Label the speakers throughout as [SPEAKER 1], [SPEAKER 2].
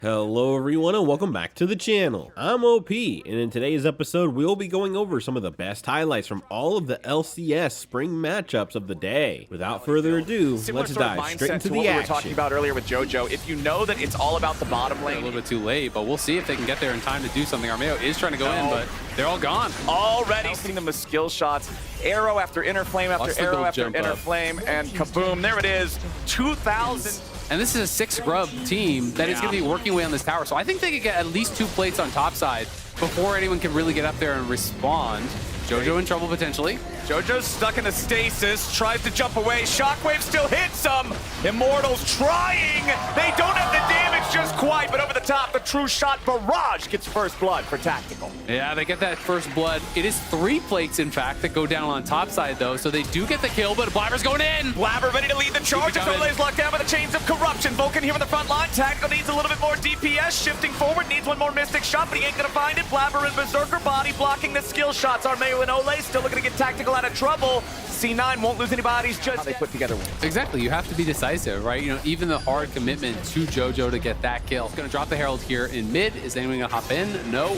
[SPEAKER 1] Hello everyone and welcome back to the channel. I'm OP, and in today's episode we'll be going over some of the best highlights from all of the LCS Spring matchups of the day. Without further ado, let's dive straight into the action.
[SPEAKER 2] We were talking about earlier with JoJo. If you know that it's all about the bottom lane,
[SPEAKER 3] a little bit too late, but we'll see if they can get there in time to do something. Armeo is trying to go in, but they're all gone.
[SPEAKER 2] Already seeing them with skill shots. Arrow after inner flame after arrow after inner flame, and kaboom, there it is, 2,000.
[SPEAKER 3] And this is a 6 grub team that is going to be working away on this tower. So I think they could get at least 2 plates on top side before anyone can really get up there and respond. JoJo in trouble potentially.
[SPEAKER 2] JoJo's stuck in a stasis, tries to jump away. Shockwave still hits him. Immortals trying. They don't have the damage just quite, but over the top, the true shot barrage gets first blood for Tactical.
[SPEAKER 3] Yeah, they get that first blood. It is 3 plates, in fact, that go down on top side, though. So they do get the kill, but Blabber's going in.
[SPEAKER 2] Blabber ready to lead the charge as Ole's locked down by the chains of corruption. Vulcan here on the front line. Tactical needs a little bit more DPS. Shifting forward, needs one more Mystic shot, but he ain't gonna find it. Blabber and Berserker body blocking the skill shots. Armeo and Ole still looking to get Tactical out of trouble. C9 won't lose any bodies, just how they put together wins.
[SPEAKER 3] Exactly, you have to be decisive, right? You know, even the hard commitment to JoJo to get that kill. It's gonna drop the Herald here in mid. Is anyone gonna hop in? No.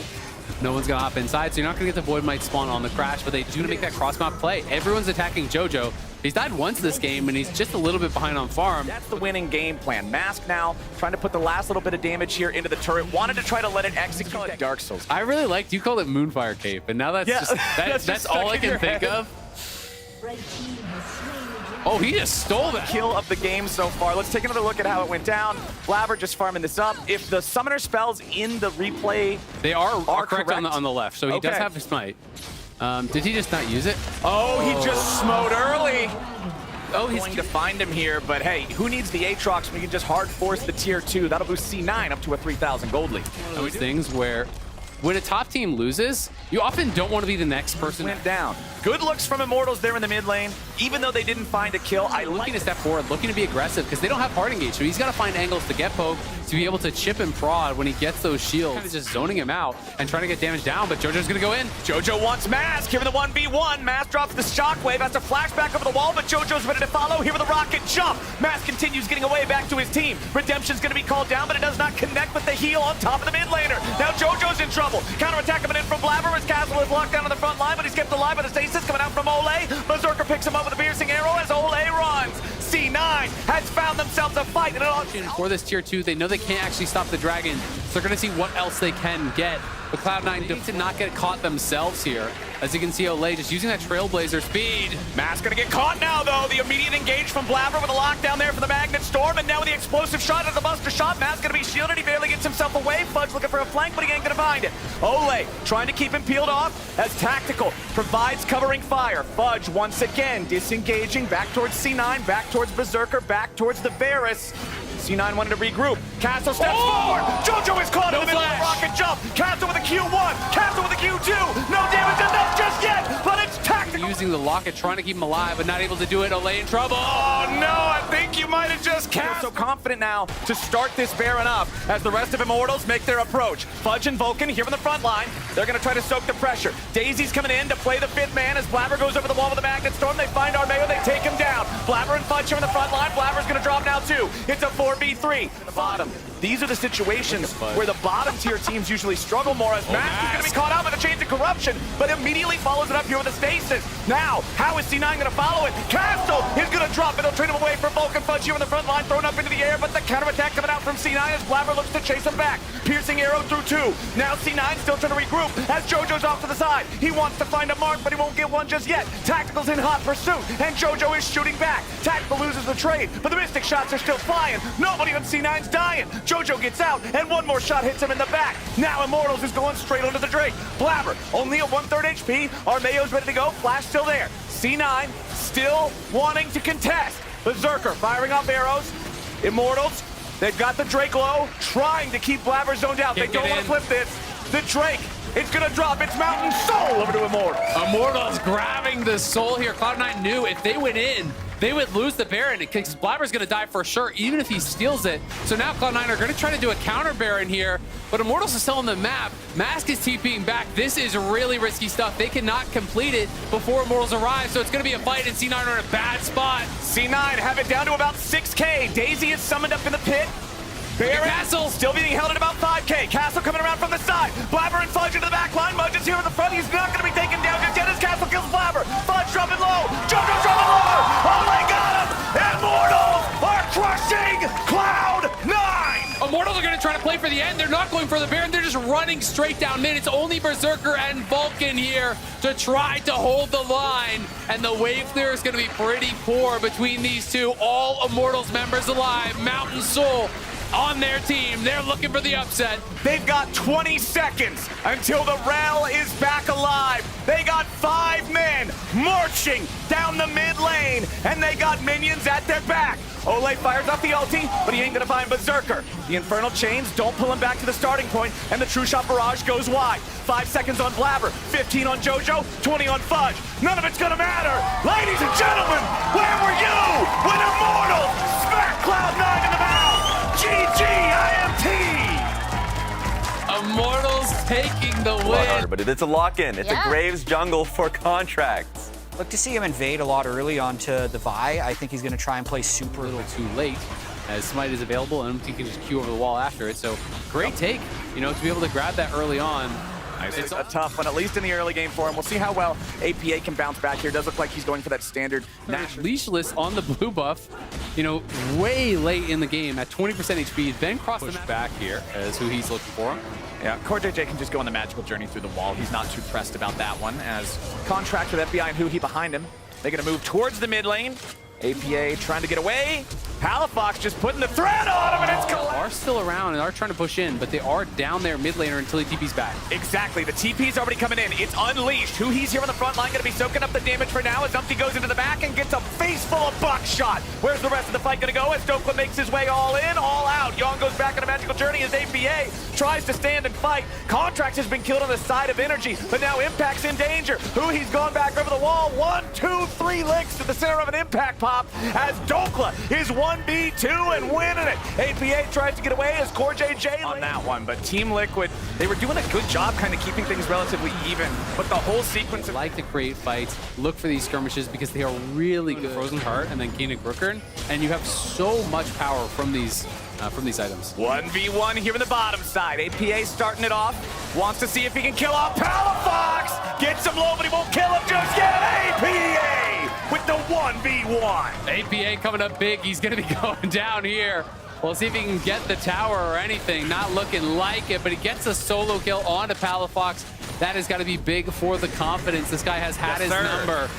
[SPEAKER 3] No one's gonna hop inside, so you're not gonna get the Void Might spawn on the crash, but they do make that cross-map play. Everyone's attacking JoJo. He's died once this game, and he's just a little bit behind on farm.
[SPEAKER 2] That's the winning game plan. Mask now trying to put the last little bit of damage here into the turret. Wanted to try to let it execute that Dark Souls.
[SPEAKER 3] I really liked, you called it Moonfire Cape, and now that's that's all I can think of. Oh, he just stole that.
[SPEAKER 2] Kill of the game so far. Let's take another look at how it went down. Blabber just farming this up. If the summoner spells in the replay,
[SPEAKER 3] they are correct on the left, so he does have his smite. Did he just not use it?
[SPEAKER 2] Oh, he just smote early. Oh, he's going to find him here, but hey, who needs the Aatrox when you can just hard force the tier 2? That'll boost C9 up to a 3,000 gold lead.
[SPEAKER 3] Those things where when a top team loses, you often don't want to be the next person.
[SPEAKER 2] Went down. Good looks from Immortals there in the mid lane. Even though they didn't find a kill,
[SPEAKER 3] looking to step forward, looking to be aggressive because they don't have hard engage. So he's got to find angles to get poke to be able to chip and prod when he gets those shields. Kind of just zoning him out and trying to get damage down, but JoJo's going to go in.
[SPEAKER 2] JoJo wants Mask here in the 1v1. Mask drops the shockwave, has to flash back over the wall, but JoJo's ready to follow here with a rocket jump. Mask continues getting away back to his team. Redemption's going to be called down, but it does not connect with the heal on top of the mid laner. Now JoJo's in trouble. Counterattack coming in from Blabber as Castle is locked down on the front line, but he's kept alive by the stasis coming out from Ole. Berserker picks him up with a piercing arrow as Ole runs. C9 has found themselves a fight in an auction.
[SPEAKER 3] For this tier 2, they know they can't actually stop the dragon, so they're going to see what else they can get. But Cloud9 need to not get caught themselves here. As you can see, Ole just using that Trailblazer speed.
[SPEAKER 2] Mask gonna get caught now, though. The immediate engage from Blabber with a lockdown there for the Magnet Storm, and now with the explosive shot of the Buster Shot, Mask gonna be shielded. He barely gets himself away. Fudge looking for a flank, but he ain't gonna find it. Ole trying to keep him peeled off as Tactical provides covering fire. Fudge once again disengaging back towards C9, back towards Berserker, back towards the Varus. C9 wanted to regroup. Castle steps forward. JoJo is caught in the middle of the rocket jump. Castle with a Q1. Castle with a Q2. No damage enough just yet, but it's Tactical.
[SPEAKER 3] Using the locket, trying to keep him alive, but not able to do it. Ole in trouble.
[SPEAKER 2] Oh no, I think you might have just cast. So confident now to start this Baron up as the rest of Immortals make their approach. Fudge and Vulcan here on the front line. They're going to try to soak the pressure. Daisy's coming in to play the 5th man as Blabber goes over the wall with the Magnet Storm. They find Armeo, they take him down. Blabber and Fudge here on the front line. Blabber's going to drop now too. It's a 4v3. The bottom. These are the situations where the bottom tier teams usually struggle more as Mask is going to be caught out by the chains of corruption, but immediately follows it up here with a stasis. Now, how is C9 going to follow it? Castle is going to drop it. They'll trade him away for Vulcan. Fudge here on the front line, thrown up into the air, but the counterattack coming out from C9 as Blabber looks to chase him back. Piercing arrow through 2. Now C9 still trying to regroup as JoJo's off to the side. He wants to find a mark, but he won't get one just yet. Tactical's in hot pursuit, and JoJo is shooting back. Tactical loses the trade, but the Mystic shots are still flying. Nobody on C9's dying. JoJo gets out, and one more shot hits him in the back. Now Immortals is going straight onto the Drake. Blabber, only at 1/3 HP. Armeo's ready to go. Flash still there. C9 still wanting to contest. Berserker firing off arrows. Immortals, they've got the Drake low, trying to keep Blabber zoned out. They don't want to flip this. The Drake, it's going to drop its Mountain Soul over to Immortals.
[SPEAKER 3] Immortals grabbing the soul here. Cloud9 knew if they went in, they would lose the Baron because Blabber's going to die for sure, even if he steals it. So now Cloud9 are going to try to do a counter Baron here, but Immortals is still on the map. Mask is TPing back. This is really risky stuff. They cannot complete it before Immortals arrive, so it's going to be a fight, and C9 are in a bad spot.
[SPEAKER 2] C9 have it down to about 6K. Daisy is summoned up in the pit. Baron
[SPEAKER 3] Castle
[SPEAKER 2] still being held at about 5K. Castle coming around from the side. Blabber and Fudge into the back line. Mudge is here in the front. He's not going to be taken down just yet as Castle kills Blabber. Fudge dropping low. Jojo dropping lower. Oh, they got him. Immortals are crushing Cloud9.
[SPEAKER 3] Immortals are going to try to play for the end. They're not going for the Baron. They're just running straight down mid. It's only Berserker and Vulcan here to try to hold the line. And the wave clear is going to be pretty poor between these two. All Immortals members alive. Mountain Soul on their team. They're looking for the upset.
[SPEAKER 2] They've got 20 seconds until the Rel is back alive. They got 5 men marching down the mid lane, and they got minions at their back. Ole fires off the ulti, but he ain't gonna find Berserker. The Infernal Chains don't pull him back to the starting point, and the True Shot Barrage goes wide. 5 seconds on Blabber, 15 on Jojo, 20 on Fudge. None of it's gonna matter. Ladies and gentlemen, where were you when Immortals smacked Cloud9 in the mouth? GG IMT!
[SPEAKER 3] Immortals taking the
[SPEAKER 4] A lot
[SPEAKER 3] win.
[SPEAKER 4] harder, but it's a lock-in. It's
[SPEAKER 5] Yeah.
[SPEAKER 4] a Graves jungle for contracts.
[SPEAKER 6] Look to see him invade a lot early onto the Vi. I think he's going to try and play super
[SPEAKER 3] Too late as Smite is available and MT can just queue over the wall after it. So great take, you know, to be able to grab that early on.
[SPEAKER 2] It's a tough one, at least in the early game for him. We'll see how well APA can bounce back here. Does look like he's going for that standard
[SPEAKER 3] Leashless on the blue buff, you know, way late in the game at 20% HP, then cross the map back here as who he's looking for.
[SPEAKER 2] Yeah, Core JJ can just go on the magical journey through the wall. He's not too pressed about that one, as Contract with FBI and Huhi behind him. They're going to move towards the mid lane. APA trying to get away. Palafox just putting the threat on him, and it's collapsed.
[SPEAKER 3] Are still around and are trying to push in, but they are down there mid laner until he TP's back.
[SPEAKER 2] Exactly, the TP's already coming in. It's unleashed. Huhi's here on the front line, going to be soaking up the damage for now as Umpty goes into the back and gets a face full of buckshot. Where's the rest of the fight going to go as Dokla makes his way all in, all out? Yon goes back on a magical journey as APA tries to stand and fight. Contract has been killed on the side of Energy, but now Impact's in danger. Huhi's gone back over the wall. 1, 2, 3 licks to the center of an Impact pop as Dokla is 1v2 and winning it. APA tries to get away as Core JJ on that one, but Team Liquid, they were doing a good job kind of keeping things relatively even, but the whole sequence of
[SPEAKER 3] Like to create fights, look for these skirmishes because they are really good. Frozen Heart and then Keenan Brookern, and you have so much power from these items.
[SPEAKER 2] 1v1 here in the bottom side. APA starting it off. Wants to see if he can kill off Palafox. Gets him low, but he won't kill him just yet. APA with the 1v1.
[SPEAKER 3] APA coming up big. He's going to be going down here. We'll see if he can get the tower or anything. Not looking like it, but he gets a solo kill onto Palafox. That has got to be big for the confidence. This guy has had his number.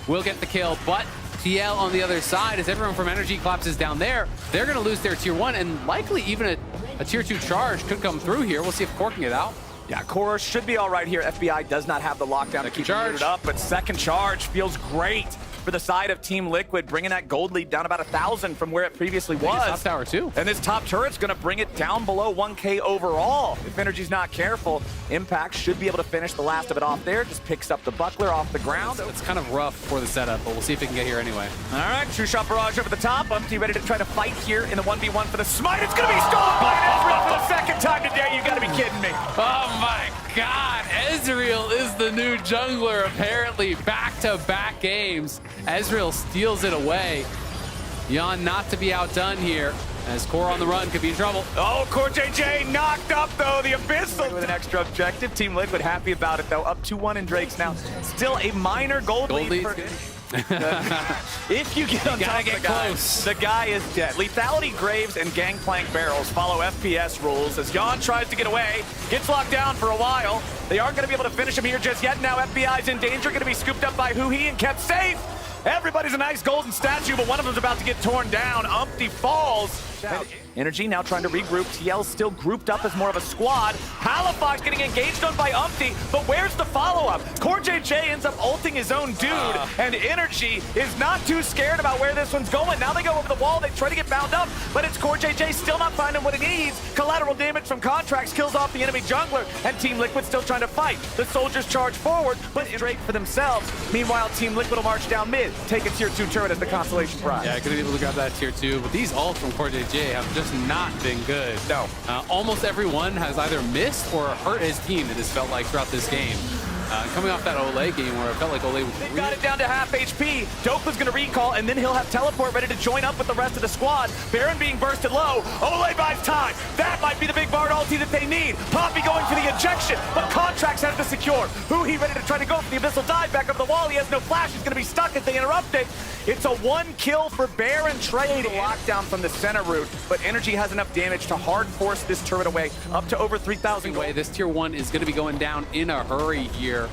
[SPEAKER 3] Will get the kill, but TL on the other side, as everyone from Energy collapses down there, they're going to lose their tier 1, and likely even a tier 2 charge could come through here. We'll see if Core can get out.
[SPEAKER 2] Yeah, Core should be all right here. FBI does not have the lockdown to keep it up, but second charge feels great for the side of Team Liquid, bringing that gold lead down about 1,000 from where it previously was.
[SPEAKER 3] Top tower too.
[SPEAKER 2] And this top turret's going to bring it down below 1K overall. If Energy's not careful, Impact should be able to finish the last of it off there. Just picks up the buckler off the ground.
[SPEAKER 3] It's kind of rough for the setup, but we'll see if it can get here anyway.
[SPEAKER 2] All right, True Shot Barrage over the top. Umpty ready to try to fight here in the 1v1 for the smite. It's going to be stolen by Ezreal for the second time today. You got to be kidding me.
[SPEAKER 3] Oh my God, Ezreal is the new jungler, apparently back-to-back games. Ezreal steals it away. Yon not to be outdone here, as Core on the run could be in trouble.
[SPEAKER 2] Oh, Core JJ knocked up, though, the Abyssal with an extra objective. Team Liquid happy about it, though. Up 2-1 in Drake's now. Still a minor gold lead. If you get on top of the guy, the guy is dead. Lethality, Graves, and Gangplank Barrels follow FPS rules as Yon tries to get away, gets locked down for a while. They aren't going to be able to finish him here just yet. Now FBI's in danger, going to be scooped up by Huhi and kept safe. Everybody's a nice golden statue, but one of them's about to get torn down. Umpty falls. Energy now trying to regroup. TL still grouped up as more of a squad. Palafox getting engaged on by Umpty, but where's the follow-up? Core JJ ends up ulting his own dude, and Energy is not too scared about where this one's going. Now they go over the wall, they try to get bound up, but it's Core JJ still not finding what he needs. Collateral damage from Contracts kills off the enemy jungler, and Team Liquid still trying to fight. The soldiers charge forward, but Drake for themselves. Meanwhile, Team Liquid will march down mid, take a tier 2 turret as the consolation prize.
[SPEAKER 3] Yeah, could be able to grab that tier 2, but these ults from Core JJ have just not been good.
[SPEAKER 2] No.
[SPEAKER 3] Almost everyone has either missed or hurt his team, it has felt like, throughout this game. Coming off that Olay game where it felt like Olay was
[SPEAKER 2] They've got it down to half HP. Dopa's gonna recall, and then he'll have teleport ready to join up with the rest of the squad. Baron being bursted low. Olay buys time. That might be the big Bard ulti that they need. Poppy going for the ejection, but Contracts has to secure. He ready to try to go for the Abyssal dive back up the wall. He has no flash. He's gonna be stuck as they interrupt it. It's a 1 kill for Baron trade. Lockdown from the center route, but Energy has enough damage to hard force this turret away up to over 3,000 gold.
[SPEAKER 3] This tier 1 is going to be going down in a hurry here.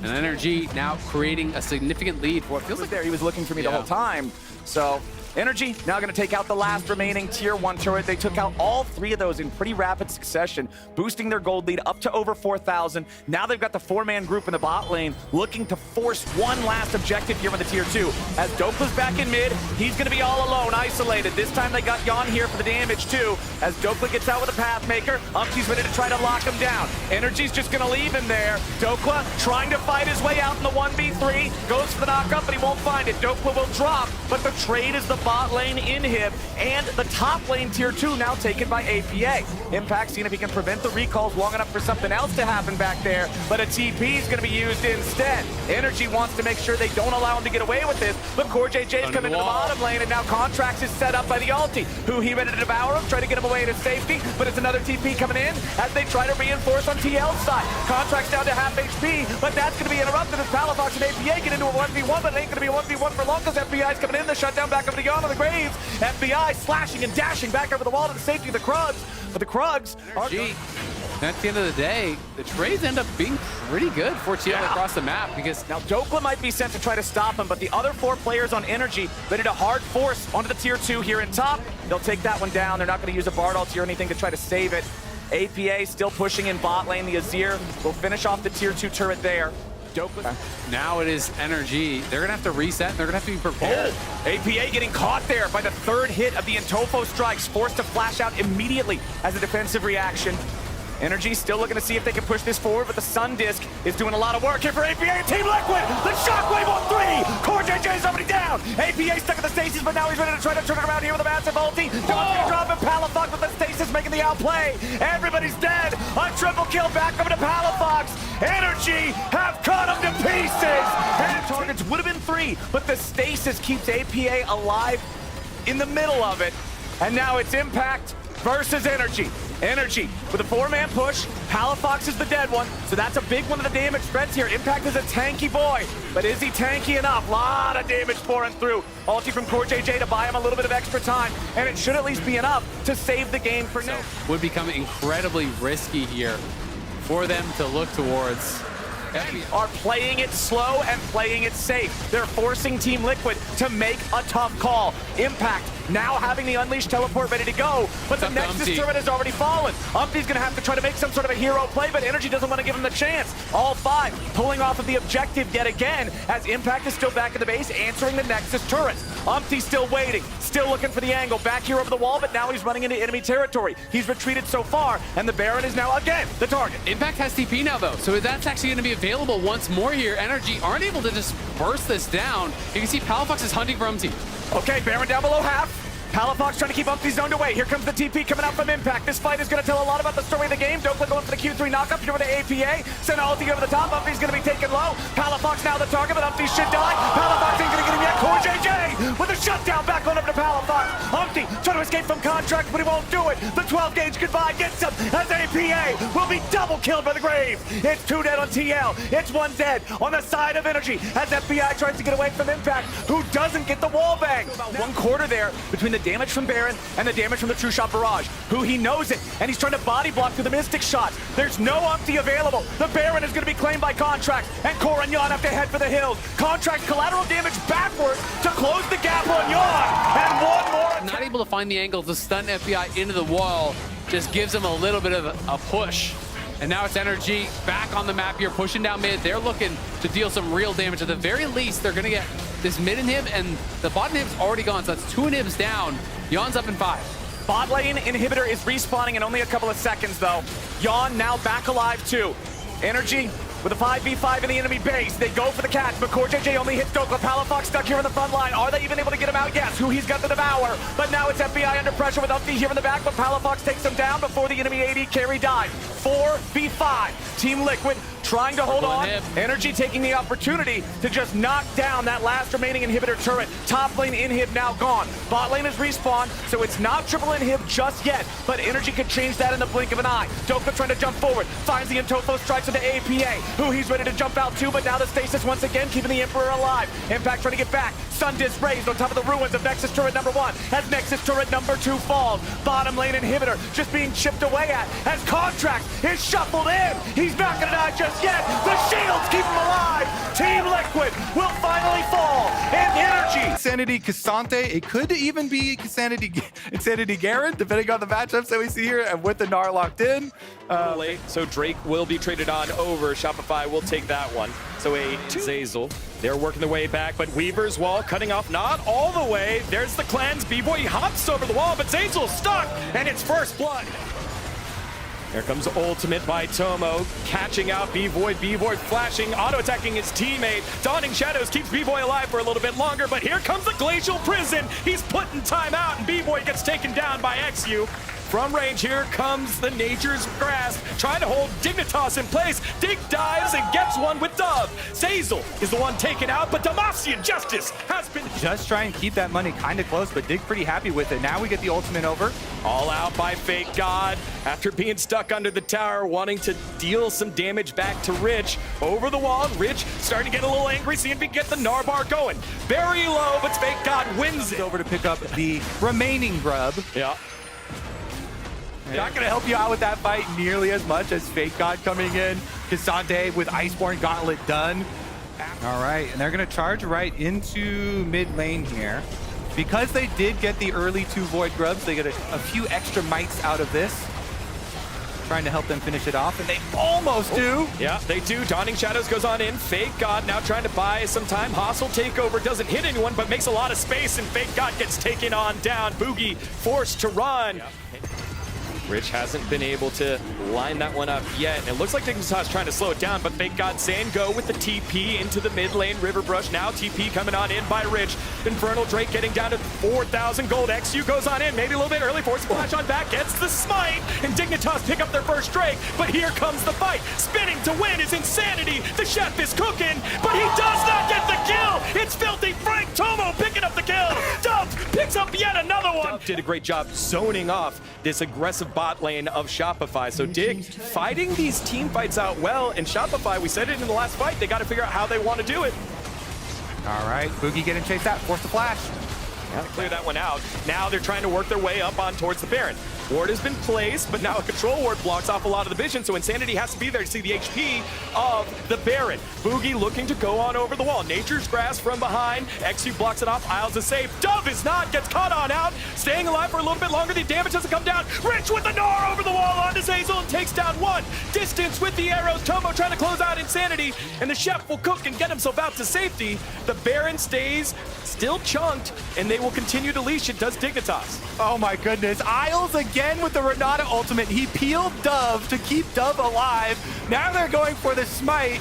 [SPEAKER 3] And Energy now creating a significant lead for what feels like
[SPEAKER 2] He was looking for me the whole time. So Energy now going to take out the last remaining tier 1 turret. They took out all 3 of those in pretty rapid succession, boosting their gold lead up to over 4,000. Now they've got the 4-man group in the bot lane looking to force one last objective here with the tier 2. As Dopla's back in mid, he's going to be all alone, isolated. This time they got Yon here for the damage too. As Dopla gets out with a Pathmaker, Umpty's ready to try to lock him down. Energy's just going to leave him there. Dopla trying to fight his way out in the 1v3. Goes for the knockup, but he won't find it. Dopla will drop, but the trade is the bot lane inhib, and the top lane tier 2 now taken by APA. Impact seeing if he can prevent the recalls long enough for something else to happen back there, but a TP is going to be used instead. Energy wants to make sure they don't allow him to get away with this, but CoreJJ's coming into the bottom lane, and now Contracts is set up by the ulti. He ready to devour him, try to get him away to safety, but it's another TP coming in as they try to reinforce on TL's side. Contracts down to half HP, but that's going to be interrupted as Palafox and APA get into a 1v1, but it ain't going to be a 1v1 for long because FBI's coming in, the shutdown back over to Yon on the Graves. FBI slashing and dashing back over the wall to the safety of the Krugs, but the Krugs are...
[SPEAKER 3] At the end of the day, the trades end up being pretty good for TL across the map because
[SPEAKER 2] now Dokla might be sent to try to stop him, but the other 4 players on Energy ready to hard force onto the tier 2 here in top. They'll take that one down. They're not going to use a Bard ulti or anything to try to save it. APA still pushing in bot lane. The Azir will finish off the tier 2 turret there.
[SPEAKER 3] Now it is Energy. They're going to have to reset. And they're going to have to be prepared.
[SPEAKER 2] APA getting caught there by the 3rd hit of the Intofo strikes, forced to flash out immediately as a defensive reaction. Energy still looking to see if they can push this forward, but the Sun Disc is doing a lot of work here for APA and Team Liquid. The Shockwave on 3. CoreJJ is already down. APA stuck in the stasis, but now he's ready to try to turn it around here with a massive ulti. John's gonna drop him. Palafox with the stasis making the outplay. Everybody's dead. A triple kill back over to Palafox. Energy have cut him to pieces. And targets would have been 3, but the stasis keeps APA alive in the middle of it. And now it's Impact versus Energy. Energy with a 4-man push. Palafox is the dead one, so that's a big one of the damage threats here. Impact is a tanky boy, but is he tanky enough? Lot of damage pouring through. Ulti from CoreJJ to buy him a little bit of extra time, and it should at least be enough to save the game for now.
[SPEAKER 3] Would become incredibly risky here for them to look towards.
[SPEAKER 2] Are playing it slow and playing it safe. They're forcing Team Liquid to make a tough call. Impact now having the Unleashed teleport ready to go, but the Nexus turret has already fallen. Umpty's gonna have to try to make some sort of a hero play, but Energy doesn't want to give him the chance. All 5 pulling off of the objective yet again, as Impact is still back at the base, answering the Nexus turret. Umpty's still waiting, still looking for the angle, back here over the wall, but now he's running into enemy territory. He's retreated so far, and the Baron is now again the target.
[SPEAKER 3] Impact has TP now though, so that's actually gonna be available once more here. Energy aren't able to just burst this down. You can see Palafox is hunting for Umpty.
[SPEAKER 2] Okay, Baron down below half. Palafox trying to keep Umpty zoned away. Here comes the TP coming out from Impact. This fight is going to tell a lot about the story of the game. Dokla going for the Q3 knockup here with the APA. Send ulti over the top. Umpty's going to be taken low. Palafox now the target, but Umpty should die. Palafox ain't going to get him yet. CoreJJ with a shutdown back on up to Palafox. Umpty trying to escape from contract, but he won't do it. The 12 gauge goodbye gets him as APA will be double killed by the Grave. It's 2 dead on TL. It's 1 dead on the side of Energy as FBI tries to get away from Impact, who doesn't get the wall bang. About 1/4 there between the damage from Baron and the damage from the True Shot Barrage, who he knows it, and he's trying to body block through the Mystic shots. There's no Umpty available. The Baron is going to be claimed by Contract, and Core and Yon have to head for the hills. Contract collateral damage backwards to close the gap on Yon, and 1 more.
[SPEAKER 3] Not able to find the angle to stun FBI into the wall, just gives him a little bit of a push. And now it's Energy back on the map here, pushing down mid. They're looking to deal some real damage. At the very least, they're going to get this mid inhib, and the bot inhib's already gone, so that's 2 inhibs down. Yon's up in 5.
[SPEAKER 2] Bot lane inhibitor is respawning in only a couple of seconds, though. Yon now back alive, too. Energy with a 5v5 in the enemy base. They go for the catch, but CoreJJ only hits Dokla. Palafox stuck here in the front line. Are they even able to get him out? Yes. He's got the Devour, but now it's FBI under pressure with Umpty here in the back, but Palafox takes him down before the enemy AD carry dies. 4v5. Team Liquid trying to hold on.
[SPEAKER 3] Him.
[SPEAKER 2] Energy taking the opportunity to just knock down that last remaining inhibitor turret. Top lane inhib now gone. Bot lane is respawned, so it's not triple inhib just yet, but Energy could change that in the blink of an eye. Doka trying to jump forward, finds the Intofo, strikes into APA, who he's ready to jump out to, but now the stasis once again keeping the Emperor alive. Impact trying to get back. Sun Disc raised on top of the ruins of Nexus turret number 1 as Nexus turret number 2 falls. Bottom lane inhibitor just being chipped away at as Contract is shuffled in. He's not going to die just yet. The shields keep him alive. Team Liquid will finally fall. And Energy.
[SPEAKER 5] Insanity Cassante. It could even be Insanity Garen, depending on the matchups that we see here. And with the Gnar locked in.
[SPEAKER 2] Late, so Drake will be traded on over. Shopify will take that one. So a Zazel. They're working their way back, but Weaver's wall cutting off not all the way. There's the cleanse. B-Boy hops over the wall, but Zazel's stuck, and it's first blood. There comes ultimate by Tomo, catching out B-Void. B-Void flashing, auto-attacking his teammate. Dawning Shadows keeps B-Boy alive for a little bit longer, but here comes the Glacial Prison. He's putting time out, and B-Boy gets taken down by XU. From range, here comes the Nature's Grasp, trying to hold Dignitas in place. Dig dives and gets one with Dove. Zazel is the one taken out, but Demacian Justice has been...
[SPEAKER 5] Just try and keep that money kind of close, but Dig pretty happy with it. Now we get the ultimate over.
[SPEAKER 2] All out by Fake God after being stuck under the tower, wanting to deal some damage back to Rich. Over the wall, Rich starting to get a little angry, seeing if he can get the Narbar going. Very low, but Fake God wins it.
[SPEAKER 5] Over to pick up the remaining grub.
[SPEAKER 2] Yeah.
[SPEAKER 5] Not going to help you out with that fight nearly as much as Fake God coming in. Cassante with Iceborne Gauntlet done. All right, and they're going to charge right into mid lane here. Because they did get the early 2 Void Grubs, they get a few extra mites out of this. Trying to help them finish it off, and they almost do.
[SPEAKER 2] Yeah, they do. Dawning Shadows goes on in. Fake God now trying to buy some time. Hostile takeover doesn't hit anyone, but makes a lot of space, and Fake God gets taken on down. Boogie forced to run. Yeah. Rich hasn't been able to line that one up yet. And it looks like Dignitas trying to slow it down, but Fake God saying go with the TP into the mid lane. River Brush now TP coming on in by Rich. Infernal Drake getting down to 4,000 gold. XU goes on in, maybe a little bit early. Force Splash on back, gets the smite. And Dignitas pick up their first Drake, but here comes the fight. Spinning to win is Insanity. The chef is cooking, but he does not get the kill. It's Filthy Frank Tomo picking up the kill. Dove picks up yet another one. Dove did a great job zoning off this aggressive bot lane of Shopify. So Dig fighting these team fights out well, and Shopify, we said it in the last fight, they got to figure out how they want to do it.
[SPEAKER 5] All right, Boogie getting chased out, force the flash.
[SPEAKER 2] Yeah, clear that one out. Now they're trying to work their way up on towards the Baron. Ward has been placed, but now a control ward blocks off a lot of the vision, so Insanity has to be there to see the HP of the Baron. Boogie looking to go on over the wall. Nature's Grasp from behind. XU blocks it off. Isles is safe. Dove is not. Gets caught on out. Staying alive for a little bit longer. The damage doesn't come down. Rich with the Gnar over the wall onto Zazel and takes down one. Distance with the arrows. Tomo trying to close out Insanity, and the chef will cook and get himself out to safety. The Baron stays still chunked, and they will continue to leash it. Does Dignitas.
[SPEAKER 5] Oh my goodness. Isles again with the Renata ultimate. He peeled Dove to keep Dove alive. Now they're going for the smite.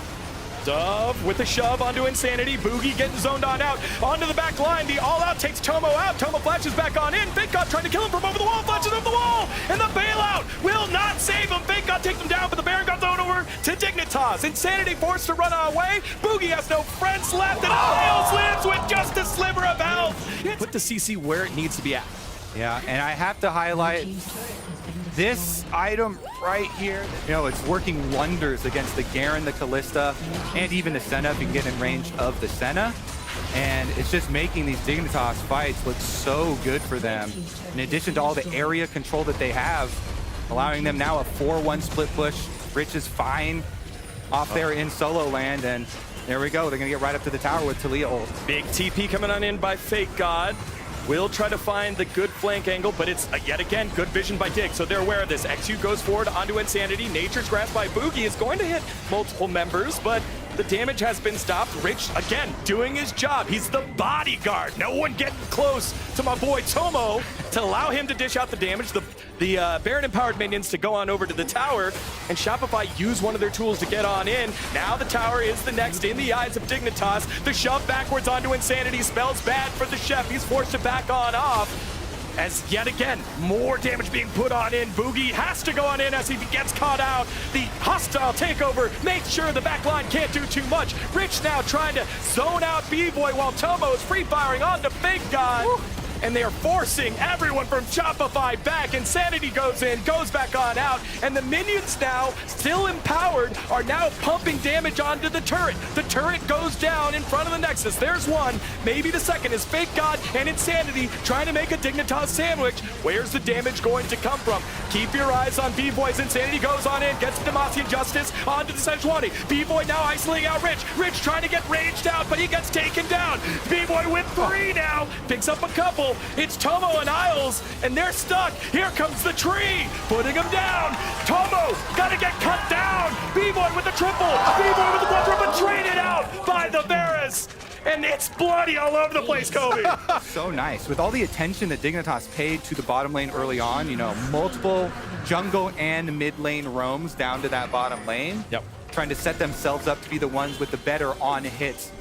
[SPEAKER 2] Dove with a shove onto Insanity. Boogie getting zoned on out. Onto the back line. The all-out takes Tomo out. Tomo flashes back on in. Fake God trying to kill him from over the wall. Flashes over the wall. And the bailout will not save him. Fake God takes him down, but the Baron got thrown over to Dignitas. Insanity forced to run away. Boogie has no friends left. And Isles lives with just a sliver of health. Put the CC where it needs to be at.
[SPEAKER 5] Yeah, and I have to highlight this item right here. You know, it's working wonders against the Garen, the Callista, and even the Senna if you can get in range of the Senna. And it's just making these Dignitas fights look so good for them. In addition to all the area control that they have, allowing them now a 4-1 split push. Rich is fine off there in solo land, and there we go. They're gonna get right up to the tower with Talia ult.
[SPEAKER 2] Big TP coming on in by Fake God. Will try to find the good flank angle, but it's, yet again, good vision by Dig, so they're aware of this. XU goes forward onto Insanity. Nature's Grasp by Boogie is going to hit multiple members, but the damage has been stopped. Rich, again, doing his job. He's the bodyguard. No one getting close to my boy Tomo to allow him to dish out the damage. The Baron-empowered minions to go on over to the tower, and Shopify use one of their tools to get on in. Now the tower is the next in the eyes of Dignitas. The shove backwards onto Insanity spells bad for the chef. He's forced to back on off.
[SPEAKER 7] as yet again, more damage being put on in. Boogie has to go on in as he gets caught out. The hostile takeover makes sure the back line can't do too much. Rich now trying to zone out B-Boy while Tomo is free firing onto Fake God. Woo. And they are forcing everyone from Shopify back. Insanity goes in, goes back on out, and the minions now, still empowered, are now pumping damage onto the turret. The turret goes down in front of the Nexus. There's one, maybe the second is Fake God and Insanity trying to make a Dignitas sandwich. Where's the damage going to come from? Keep your eyes on B-Boys. Insanity goes on in, gets Demacian Justice onto the Sejuani. B-Boy now isolating out Rich. Rich trying to get raged out, but he gets taken down. B-Boy with 3 now, picks up a couple. It's Tomo and Isles, and they're stuck. Here comes the tree, putting him down. Tomo, gotta get cut down. B-Boy with the triple. B-Boy with the quadruple, traded out by the Varus. And it's bloody all over the place, Kobe.
[SPEAKER 5] So nice. With all the attention that Dignitas paid to the bottom lane early on, you know, multiple jungle and mid lane roams down to that bottom lane.
[SPEAKER 7] Yep.
[SPEAKER 5] Trying to set themselves up to be the ones with the better on hits.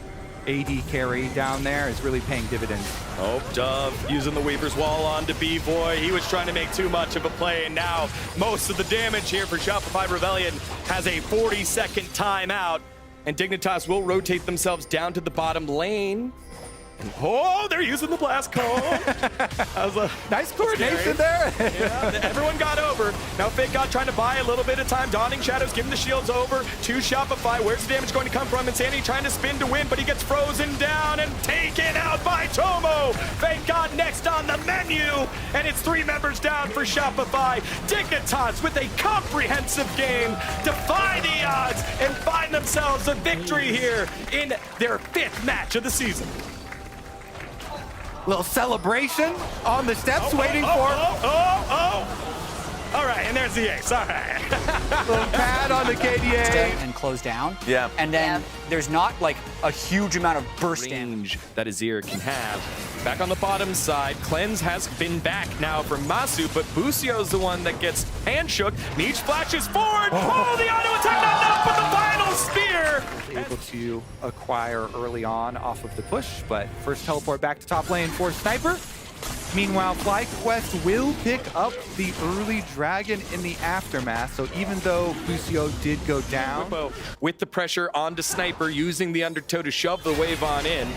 [SPEAKER 5] AD carry down there is really paying dividends.
[SPEAKER 7] Oh, Dove using the Weaver's Wall onto B-Boy. He was trying to make too much of a play, and now most of the damage here for Shopify Rebellion has a 40-second timeout, and Dignitas will rotate themselves down to the bottom lane. And oh, they're using the blast cone.
[SPEAKER 5] Nice coordination there.
[SPEAKER 7] Yeah, everyone got over. Now Fake God trying to buy a little bit of time. Dawning Shadows giving the shields over to Shopify. Where's the damage going to come from? Insanity trying to spin to win, but he gets frozen down and taken out by Tomo. Fake God next on the menu, and it's 3 members down for Shopify. Dignitas with a comprehensive game defy the odds and find themselves a victory here in their 5th match of the season.
[SPEAKER 5] Little celebration on the steps, waiting for.
[SPEAKER 7] All right, and there's the ace. All right.
[SPEAKER 5] Little pad on the KDA.
[SPEAKER 6] And close down.
[SPEAKER 4] Yeah.
[SPEAKER 6] And then there's not like a huge amount of burst damage
[SPEAKER 7] Range that Azir can have. Back on the bottom side, Cleanse has been back now from Masu, but Busio's the one that gets hand shook. Neech flashes forward. Oh, the auto attack not enough, but the final spear.
[SPEAKER 5] Able to acquire early on off of the push, but first teleport back to top lane for Sniper. Meanwhile, FlyQuest will pick up the early dragon in the aftermath, so even though Busio did go down.
[SPEAKER 7] With the pressure onto Sniper, using the undertow to shove the wave on in.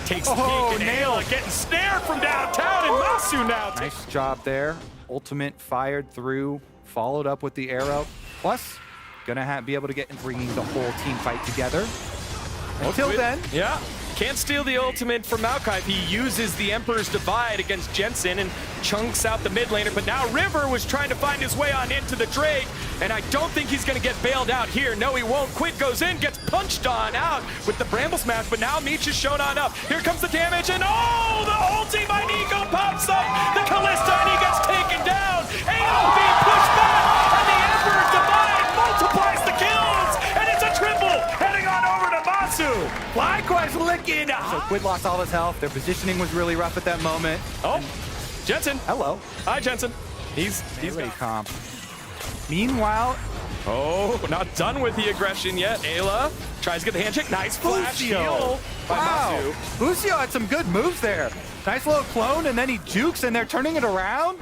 [SPEAKER 7] Takes the peek, and Ayla getting snared from downtown, and Masu now.
[SPEAKER 5] Nice job there. Ultimate fired through, followed up with the arrow. Plus, gonna be able to get and bringing the whole team fight together. Until then.
[SPEAKER 7] Yeah. Can't steal the ultimate from Maokai. He uses the Emperor's Divide against Jensen and chunks out the mid laner, but now River was trying to find his way on into the Drake, and I don't think he's gonna get bailed out here. No, he won't. Quid goes in, gets punched on out with the Bramble Smash, but now Meech is shown on up. Here comes the damage, and oh, the ulti by Nico pops up, the Kalista, and he gets taken down. AOB pushed back, and the Emperor's Divide multiplies the kills, and it's a triple, heading on over to Masu. FlyQuest licking.
[SPEAKER 5] So Quid lost all his health. Their positioning was really rough at that moment.
[SPEAKER 7] Oh, Jensen.
[SPEAKER 5] Hello.
[SPEAKER 7] Hi, Jensen. He's
[SPEAKER 5] Melee comp. Meanwhile,
[SPEAKER 7] oh, not done with the aggression yet. Ayla tries to get the handshake. Nice flash heal by Masu.
[SPEAKER 5] Busio had some good moves there. Nice little clone, and then he jukes, and they're turning it around.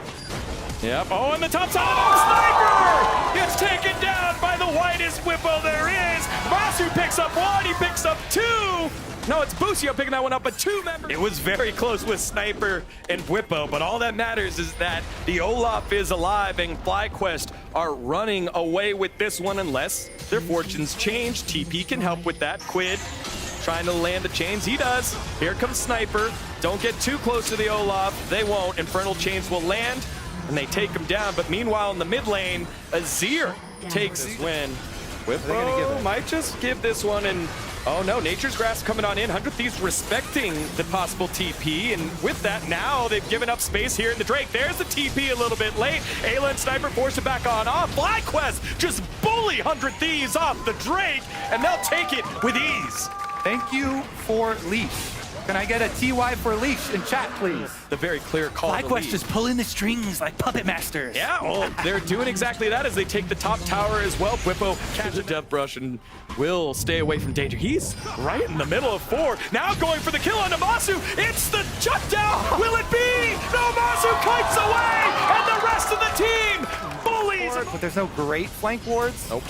[SPEAKER 7] Yep. Oh, and the top side of Sniper gets taken down by the whitest Whippo there is. Masu picks up 1, he picks up 2. No, it's Busio picking that one up, but 2 members. It was very close with Sniper and Whippo, but all that matters is that the Olaf is alive and FlyQuest are running away with this one unless their fortunes change. TP can help with that. Quid trying to land the chains. He does. Here comes Sniper. Don't get too close to the Olaf. They won't. Infernal chains will land, and they take him down. But meanwhile, in the mid lane, Azir takes his win. Whippo might just give this one, and oh no, Nature's Grasp coming on in. 100 Thieves respecting the possible TP, and with that, now they've given up space here in the Drake. There's the TP a little bit late. Ayla and Sniper forced it back on off. FlyQuest just bully 100 Thieves off the Drake, and they'll take it with ease.
[SPEAKER 5] Thank you for Leash. Can I get a TY for leash in chat, please?
[SPEAKER 7] The very clear call to
[SPEAKER 5] FlyQuest
[SPEAKER 7] lead.
[SPEAKER 5] is pulling the strings like puppet masters.
[SPEAKER 7] Yeah, well, they're doing exactly that as they take the top tower as well. Bwipo catches a death brush and will stay away from danger. He's right in the middle of 4. Now going for the kill on Namasu. It's the shutdown. Will it be? Namasu kites away, and the rest of the team bullies.
[SPEAKER 5] But there's no great flank wards.
[SPEAKER 7] Nope.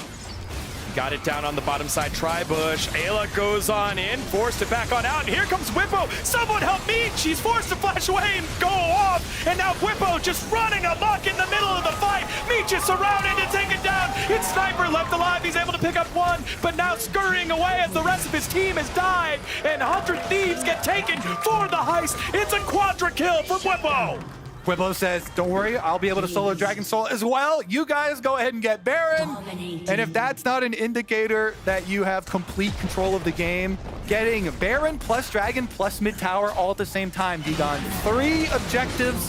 [SPEAKER 7] Got it down on the bottom side. Tri-Bush. Ayla goes on in, forced to back on out. And here comes Bwipo. Someone help me. She's forced to flash away and go off. And now Bwipo just running amok in the middle of the fight. Meech is surrounded and taken down. It's Sniper left alive. He's able to pick up 1, but now scurrying away as the rest of his team has died. And 100 Thieves get taken for the heist. It's a quadra kill for Bwipo.
[SPEAKER 5] Bwipo says, don't worry, I'll be able to solo Dragon Soul as well. You guys go ahead and get Baron. And if that's not an indicator that you have complete control of the game, getting Baron plus Dragon plus mid tower all at the same time, Digon. 3 objectives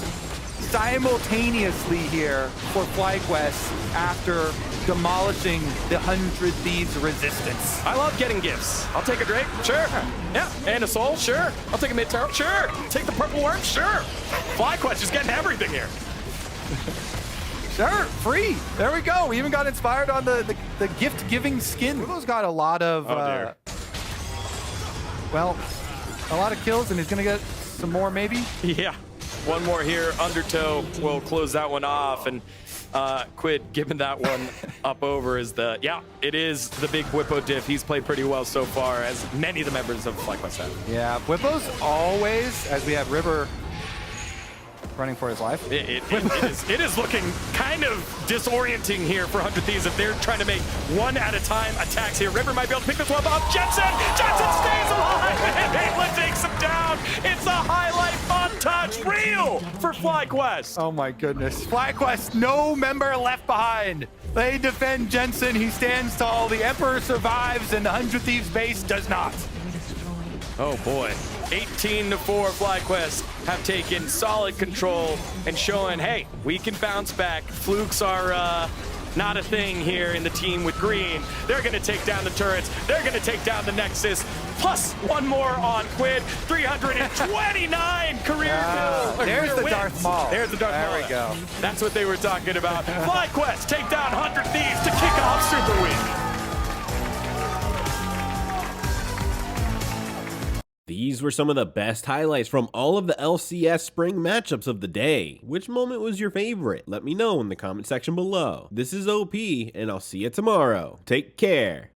[SPEAKER 5] simultaneously here for FlyQuest after demolishing the 100 Thieves resistance.
[SPEAKER 7] I love getting gifts. I'll take a Drake, sure. Yeah, and a soul, sure. I'll take a mid tower, sure. Take the purple worm, sure. FlyQuest is getting everything here.
[SPEAKER 5] Sure, free. There we go. We even got inspired on the gift-giving skin. Bwipo's got a lot of, well, a lot of kills, and he's gonna get some more maybe.
[SPEAKER 7] Yeah, one more here. Undertow will close that one off, and Quid giving that one up over is the, yeah, it is the big Bwipo diff. He's played pretty well so far, as many of the members of FlyQuest have.
[SPEAKER 5] Yeah, Bwipo's always, as we have River running for his life.
[SPEAKER 7] It is looking kind of disorienting here for 100 Thieves if they're trying to make 1 at a time attacks here. River might be able to pick this one up. Jensen stays alive, and Ayla takes him down. It's a highlight montage reel for FlyQuest.
[SPEAKER 5] Oh my goodness. FlyQuest, no member left behind. They defend Jensen. He stands tall. The Emperor survives, and the 100 Thieves base does not.
[SPEAKER 7] Oh boy. 18-4 FlyQuest have taken solid control and showing, hey, we can bounce back. Flukes are not a thing here in the team with green. They're going to take down the turrets. They're going to take down the Nexus. Plus 1 more on Quid. 329 career build.
[SPEAKER 5] There's the
[SPEAKER 7] wins.
[SPEAKER 5] Darth Maul.
[SPEAKER 7] There's the Darth Maul.
[SPEAKER 5] There we go.
[SPEAKER 7] That's what they were talking about. FlyQuest take down 100 Thieves to kick off Super Week.
[SPEAKER 1] These were some of the best highlights from all of the LCS Spring matchups of the day. Which moment was your favorite? Let me know in the comment section below. This is OP, and I'll see you tomorrow. Take care.